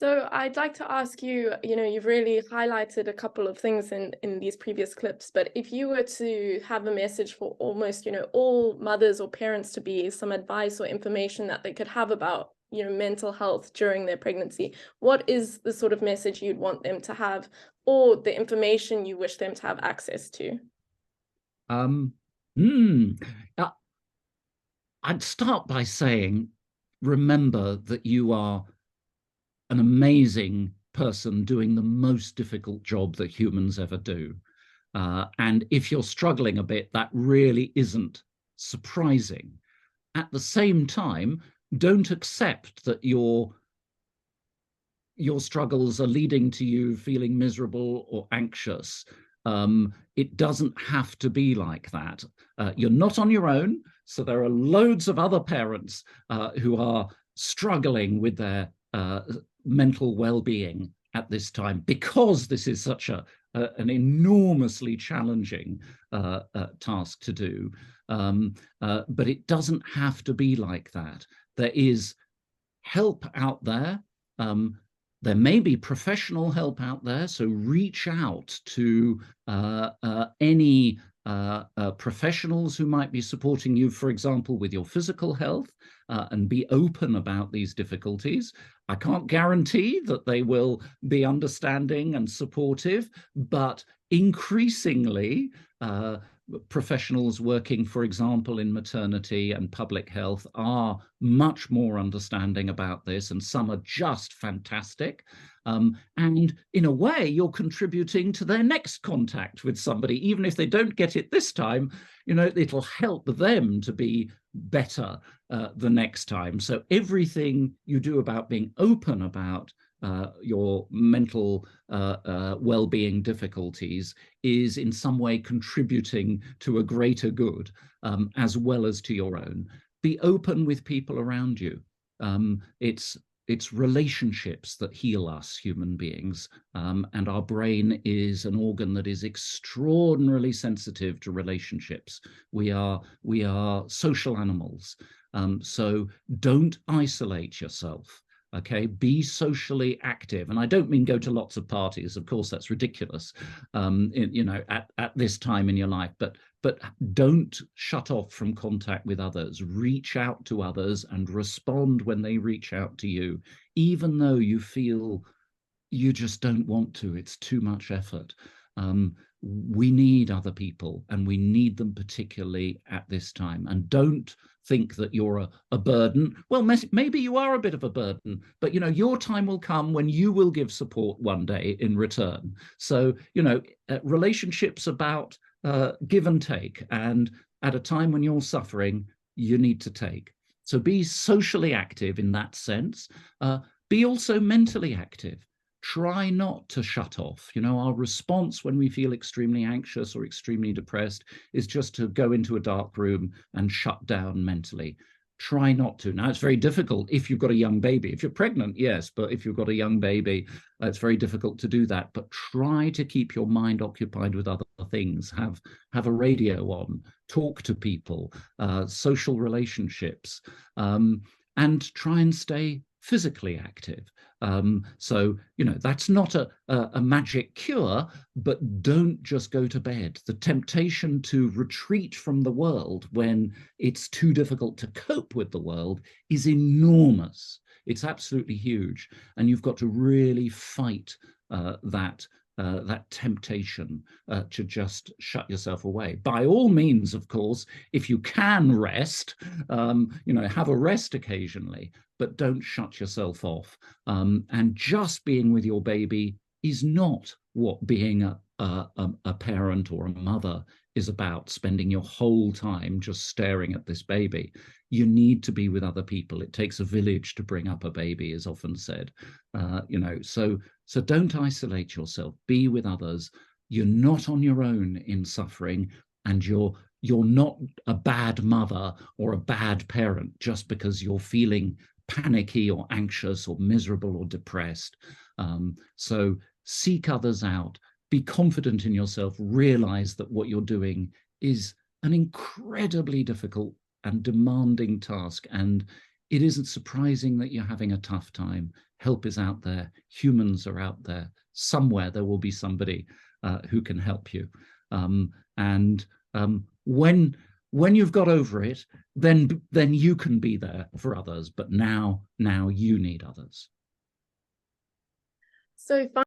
So I'd like to ask you, you've really highlighted a couple of things in these previous clips, but if you were to have a message for almost, all mothers or parents to be some advice or information that they could have about, mental health during their pregnancy, what is the sort of message you'd want them to have or the information you wish them to have access to? Um, hmm, uh, I'd start by saying, remember that you are an amazing person doing the most difficult job that humans ever do. And if you're struggling a bit, that really isn't surprising. At the same time, don't accept that your struggles are leading to you feeling miserable or anxious. It doesn't have to be like that. You're not on your own. So there are loads of other parents who are struggling with their mental well-being at this time because this is such an enormously challenging task to do. But it doesn't have to be like that. There is help out there. There may be professional help out there, so reach out to any professionals who might be supporting you, for example, with your physical health, and be open about these difficulties. I can't guarantee that they will be understanding and supportive, but increasingly, professionals working, for example, in maternity and public health are much more understanding about this, and some are just fantastic. And in a way, you're contributing to their next contact with somebody, even if they don't get it this time, it'll help them to be better the next time. So everything you do about being open about your mental well-being difficulties is in some way contributing to a greater good, as well as to your own. Be open with people around you. It's relationships that heal us human beings, and our brain is an organ that is extraordinarily sensitive to relationships. We are social animals, so don't isolate yourself. Okay, be socially active. And I don't mean go to lots of parties. Of course, that's ridiculous, at this time in your life. But don't shut off from contact with others. Reach out to others and respond when they reach out to you, even though you feel you just don't want to. It's too much effort. We need other people, and we need them particularly at this time. And don't think that you're a burden. Well, maybe you are a bit of a burden, but your time will come when you will give support one day in return. So relationships about give and take, and at a time when you're suffering, you need to take. So be socially active in that sense. Be also mentally active. Try not to shut off. Our response when we feel extremely anxious or extremely depressed is just to go into a dark room and shut down mentally. Try not to. Now, it's very difficult if you've got a young baby. If you're pregnant, yes, but if you've got a young baby, it's very difficult to do that. But try to keep your mind occupied with other things. Have a radio on, talk to people, social relationships, and try and stay physically active. So, that's not a magic cure, but don't just go to bed. The temptation to retreat from the world when it's too difficult to cope with the world is enormous. It's absolutely huge. And you've got to really fight that temptation to just shut yourself away. By all means, of course, if you can rest, have a rest occasionally, but don't shut yourself off. And just being with your baby is not what being a parent or a mother is about, spending your whole time just staring at this baby. You need to be with other people. It takes a village to bring up a baby, is often said. So don't isolate yourself. Be with others. You're not on your own in suffering, and you're not a bad mother or a bad parent just because you're feeling panicky or anxious or miserable or depressed. So seek others out. Be confident in yourself. Realize that what you're doing is an incredibly difficult and demanding task, and it isn't surprising that you're having a tough time. help is out there. Humans are out there. Somewhere there will be somebody who can help you. And when you've got over it, then you can be there for others. But now you need others. So